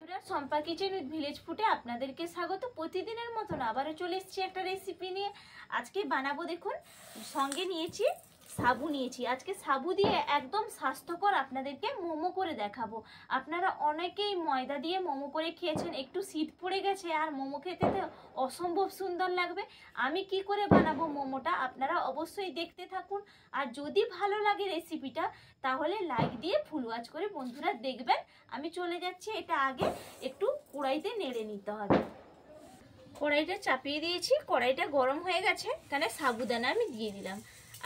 বন্ধুরা, Shampa kitchen with village ফুডে আপনাদেরকে স্বাগত। প্রতিদিনের মতন আবারও চলে এসেছি একটা রেসিপি নিয়ে। আজকে বানাবো, দেখুন সঙ্গে নিয়েছি সাবু নিয়েছি। আজকে সাবু দিয়ে একদম স্বাস্থ্যকর আপনাদেরকে মোমো করে দেখাবো। আপনারা অনেকেই ময়দা দিয়ে মোমো করে খেয়েছেন, একটু শীত পড়ে গেছে আর মোমো খেতে অসম্ভব সুন্দর লাগবে। আমি কি করে বানাবো মোমোটা আপনারা অবশ্যই দেখতে থাকুন। আর যদি ভালো লাগে রেসিপিটা তাহলে লাইক দিয়ে ফুল ওয়াচ করে বন্ধুরা দেখবেন। আমি চলে যাচ্ছি, এটা আগে একটু কড়াইতে নেড়ে নিতে হবে। কড়াইটা চাপিয়ে দিয়েছি, কড়াইটা গরম হয়ে গেছে। এখানে সাবুদানা আমি দিয়ে দিলাম।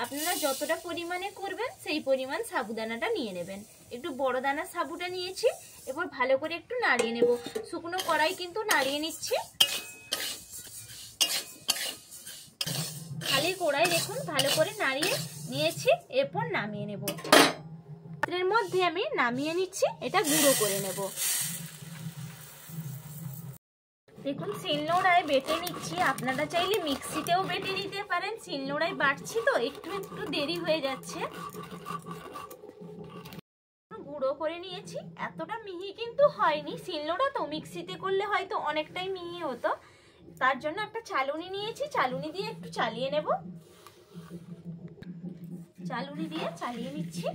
আপনারা যতটা পরিমাণে করবেন সেই পরিমাণ সাবুদানাটা নিয়ে নেবেন। একটু বড় দানা সাবুটা নিয়েছি। এবার ভালো করে একটু নাড়িয়ে নেব। শুকনো কড়াই কিন্তু নাড়িয়ে নিচ্ছি। খালি কড়াই দেখুন ভালো করে নাড়িয়ে নিয়েছি। এরপর নামিয়ে নেব। পাত্রের মধ্যে আমি নামিয়ে নিচ্ছি, এটা গুঁড়ো করে নেব। দেখুন শিলনোড়ায় বেটে নিচ্ছি। আপনারা চাইলে মিক্সিতেও বেটে নিতে পারেন। শিলনোড়ায় বাটছি তো একটু দেরি হয়ে যাচ্ছে। গুঁড়ো করে নিয়েছি। এতটা মিহি কিন্তু হয়নি, শিলনোড়া তো, মিক্সিতে করলে হয়তো অনেকটাই মিহি হতো। তার জন্য একটা চালুনি নিয়েছি, চালুনি দিয়ে একটু চালিয়ে নেব। চালুনি দিয়ে চালিয়ে নিচ্ছি।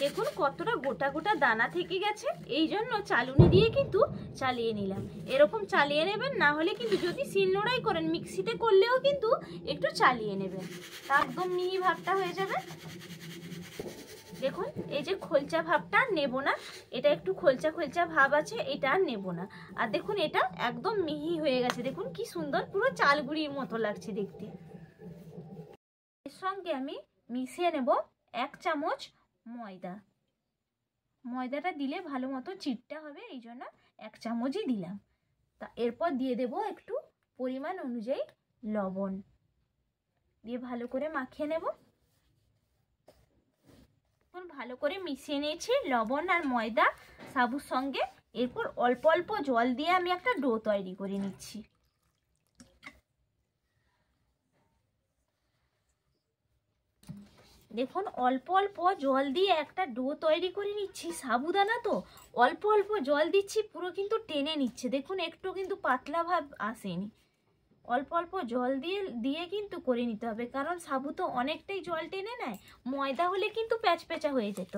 দেখুন কতটা গোটা গোটা দানা থেকে গেছে, এই জন্য চালুনি দিয়ে কিন্তু চালিয়ে নিলাম। এরকম চালিয়ে নেবেন, না হলে কিন্তু যদি শিলনোড়াই করেন মিক্সিতে করলেও কিন্তু একটু চালিয়ে নেবেন, তা একদম মিহি ভাবটা হয়ে যাবে। দেখুন এই যে খোলচা ভাবটা নেব না, এটা একটু খোলচা খোলচা ভাব আছে, এটা আর নেব না। আর দেখুন এটা একদম মিহি হয়ে গেছে। দেখুন কি সুন্দর, পুরো চালগুড়ির মতো লাগছে দেখতে। এর সঙ্গে আমি মিশিয়ে নেব 1 চামচ ময়দা। ময়দাটা দিলে ভালো মতো চিটটা হবে, এই জন্য 1 চামচই দিলাম। তা এরপর দিয়ে দেব একটু পরিমাণ অনুযায়ী লবণ, দিয়ে ভালো করে মাখিয়ে নেব। ভালো করে মিশিয়ে নিয়েছি লবণ আর ময়দা সাবুর সঙ্গে। এরপর অল্প অল্প জল দিয়ে আমি একটা ডো তৈরি করে নিচ্ছি। দেখুন অল্প অল্প জল দিয়ে একটা ডো তৈরি করে নিচ্ছি। সাবুদানা তো অল্প অল্প জল দিচ্ছি, পুরো কিন্তু টেনে নিচ্ছে। দেখুন একটু কিন্তু পাতলা ভাব আসেনি। অল্প অল্প জল দিয়ে কিন্তু করে নিতে হবে, কারণ সাবু তো অনেকটাই জল টেনে নেয়। ময়দা হলে কিন্তু প্যাচপ্যাচা হয়ে যেত।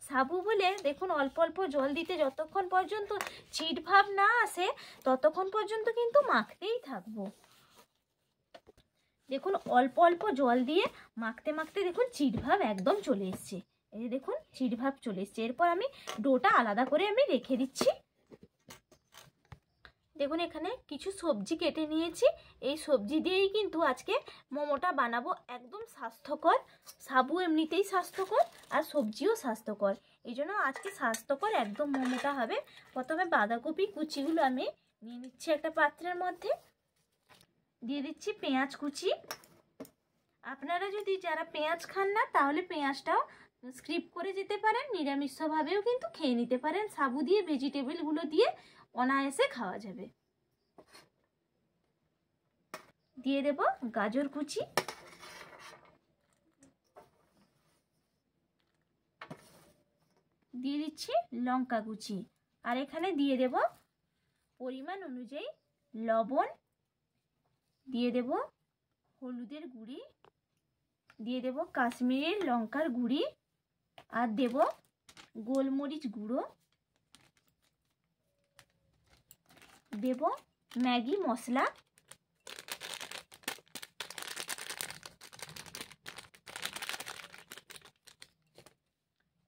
সাবু বলে দেখুন অল্প অল্প জল দিতে যতক্ষণ পর্যন্ত চিট ভাব না আসে ততক্ষণ পর্যন্ত কিন্তু মাখতেই থাকবো। দেখুন অল্প অল্প জল দিয়ে মাখতে মাখতে দেখুন চিট ভাব একদম চলে এসছে। এই যে দেখুন চিট ভাব চলে এসছে। এরপর আমি ডোটা আলাদা করে আমি রেখে দিচ্ছি। দেখুন এখানে কিছু সবজি কেটে নিয়েছি। এই সবজি দিয়েই কিন্তু আজকে মোমোটা বানাবো। একদম স্বাস্থ্যকর, সাবু এমনিতেই স্বাস্থ্যকর আর সবজিও স্বাস্থ্যকর, এই জন্য আজকে স্বাস্থ্যকর একদম মোমোটা হবে। প্রথমে বাঁধাকপি কুচিগুলো আমি নিয়ে নিচ্ছি একটা পাত্রের মধ্যে। দিয়ে দিচ্ছি পেঁয়াজ কুচি। আপনারা যদি যারা পেঁয়াজ খান না তাহলে পেঁয়াজটাও স্কিপ করে যেতে পারেন, নিরামিষভাবেও কিন্তু খেয়ে নিতে পারেন। সাবু দিয়ে ভেজিটেবলগুলো দিয়ে অনায়াসে খাওয়া যাবে। দিয়ে দেব গাজর কুচি, দিয়ে দিচ্ছি লঙ্কা কুচি, আর এখানে দিয়ে দেব পরিমাণ অনুযায়ী লবণ, দিয়ে দেব হলুদের গুঁড়ি, দিয়ে দেব কাশ্মীরের লঙ্কার গুঁড়ি, আর দেব গোলমরিচ গুঁড়ো, দেব ম্যাগি মশলা,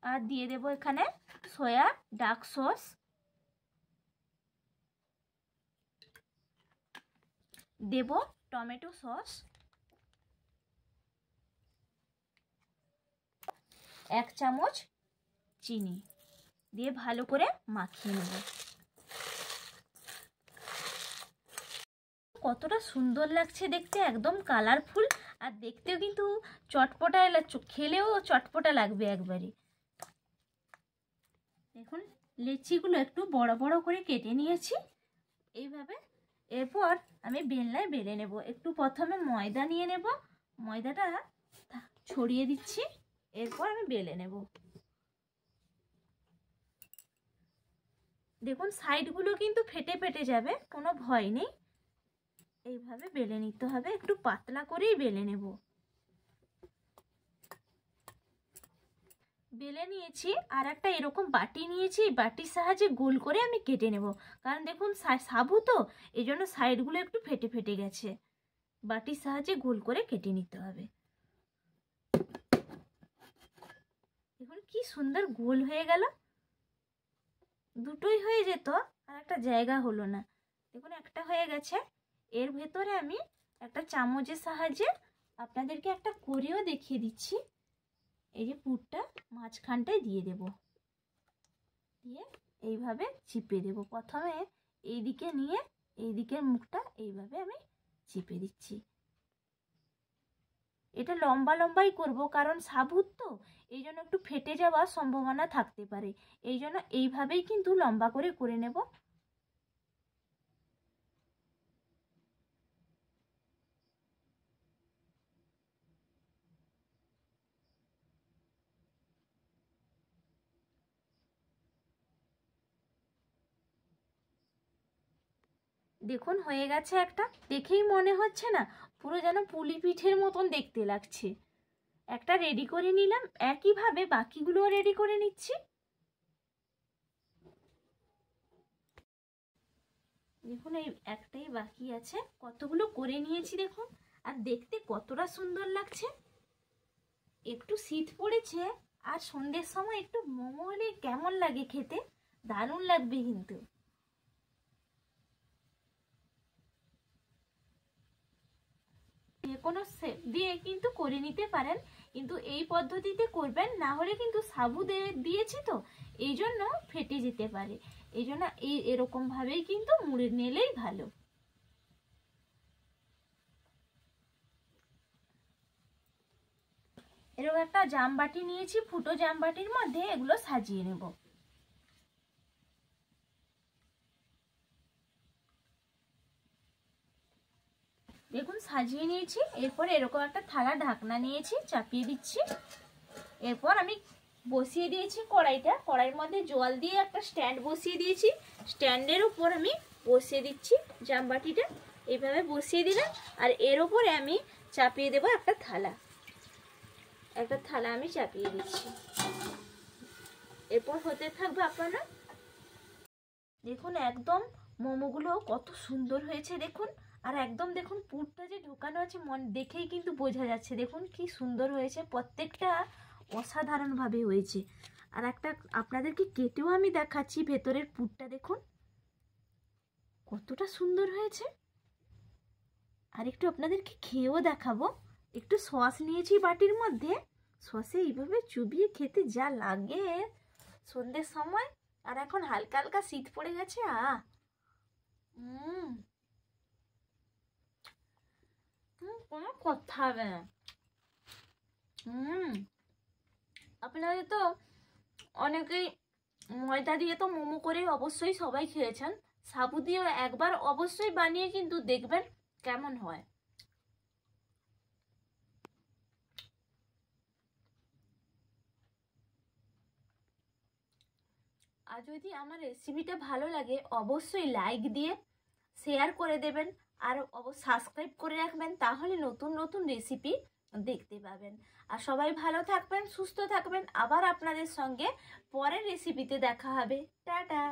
আর দিয়ে দেব এখানে সয়া ডার্ক সস, দেব টমেটো সস, 1 চামচ চিনি দিয়ে ভালো করে মাখিয়ে নেব। কতটা সুন্দর লাগছে দেখতে, একদম কালারফুল, আর দেখতেও কিন্তু চটপটা, খেলেও চটপটা লাগবে একবারে। দেখুন লেচিগুলো একটু বড় বড় করে কেটে নিয়েছি এইভাবে। এরপর আমি বেলনায় বেলে নেব। একটু প্রথমে ময়দা নিয়ে নেব। ময়দাটা ছড়িয়ে দিচ্ছি, এরপর আমি বেলে নেব। দেখুন সাইডগুলো কিন্তু ফেটে ফেটে যাবে, কোনো ভয় নেই। এইভাবে বেলে নিতে হবে, একটু পাতলা করেই বেলে নেব। বেলে নিয়েছি, আর একটা এরকম বাটি নিয়েছি, বাটির সাহায্যে গোল করে আমি কেটে নেব। কারণ দেখুন সাবু তো, এই জন্য সাইডগুলো একটু ফেটে ফেটে গেছে। বাটির সাহায্যে গোল করে কেটে নিতে হবে। দেখুন কি সুন্দর গোল হয়ে গেল, দুটোই হয়ে যেত আর একটা জায়গা হলো না। দেখুন একটা হয়ে গেছে। এর ভেতরে আমি একটা চামচের সাহায্যে আপনাদেরকে একটা করেও দেখিয়ে দিচ্ছি। এই যে পুরটা মাঝখানটায় দিয়ে দেব, দিয়ে এইভাবে চিপে দেব। প্রথমে এই দিকে নিয়ে এই দিকের মুখটা এইভাবে আমি চিপে দিচ্ছি। এটা লম্বা লম্বাই করব, কারণ সাবুত তো, এই জন্য একটু ফেটে যাওয়ার সম্ভাবনা থাকতে পারে। এই জন্য এইভাবেই কিন্তু লম্বা করে নেব। দেখুন হয়ে গেছে একটা, দেখেই মনে হচ্ছে না পুরো যেন পুলি পিঠের মতন দেখতে লাগছে। একটা রেডি করে নিলাম, একইভাবে বাকিগুলোও রেডি করে নিচ্ছি। দেখুন এই একটাই বাকি আছে, কতগুলো করে নিয়েছি দেখুন, আর দেখতে কতটা সুন্দর লাগছে। একটু শীত পড়েছে, আর সন্ধ্যের সময় একটু মোমো হলে কেমন লাগে খেতে, দারুণ লাগবে কিন্তু। যে কোনো শেপ দিয়ে কিন্তু করে নিতে পারেন, কিন্তু এই পদ্ধতিতে করবেন, না হলে কিন্তু সাবু দিয়েছি তো, এই জন্য ফেটে যেতে পারে। এই জন্য এরকম ভাবেই কিন্তু মুড়ে নিলেই ভালো। এরকম একটা জামবাটি নিয়েছি, ফুটো জামবাটির মধ্যে এগুলো সাজিয়ে নেব। দেখুন সাজিয়ে নিয়েছি। এরপর এরকম একটা থালা ঢাকনা নিয়েছি, চাপিয়ে দিচ্ছি। এরপর আমি বসিয়ে দিয়েছি কড়াইটা, কড়াইয়ের মধ্যে জল দিয়ে একটা স্ট্যান্ড বসিয়ে দিয়েছি। স্ট্যান্ডের উপর আমি বসিয়ে দিচ্ছি জামবাটিটা, এইভাবে বসিয়ে দিলাম। আর এর উপরে আমি চাপিয়ে দেবো একটা থালা, আমি চাপিয়ে দিচ্ছি। এরপর হতে থাকবে আপনারা। দেখুন একদম মোমোগুলো কত সুন্দর হয়েছে দেখুন, আর একদম দেখুন পুরটা যে ঢোকানো আছে মন দেখেই কিন্তু বোঝা যাচ্ছে। দেখুন কি সুন্দর হয়েছে, প্রত্যেকটা অসাধারণভাবে হয়েছে। আর একটা আপনাদেরকে কেটেও আমি দেখাচ্ছি, ভেতরের পুরটা দেখুন কতটা সুন্দর হয়েছে। আর একটু আপনাদেরকে খেয়েও দেখাবো। একটু সস নিয়েছি বাটির মধ্যে, সসে এইভাবে চুবিয়ে খেতে যা লাগে সন্ধ্যের সময়, আর এখন হালকা হালকা শীত পড়ে গেছে। কোনো কথা হবে না। আপনাদের তো অনেকেই ময়দা দিয়ে তো মোমো করে অবশ্যই সবাই খেয়েছেন, সাবু দিয়েও একবার অবশ্যই বানিয়ে কিন্তু দেখবেন কেমন হয়। আর যদি আমার রেসিপিটা ভালো লাগে অবশ্যই লাইক দিয়ে শেয়ার করে দেবেন, আর সাবস্ক্রাইব করে রাখবেন, তাহলে নতুন নতুন রেসিপি দেখতে পাবেন। আর সবাই ভালো থাকবেন, সুস্থ থাকবেন। আবার আপনাদের সঙ্গে পরের রেসিপিতে দেখা হবে। টাটা।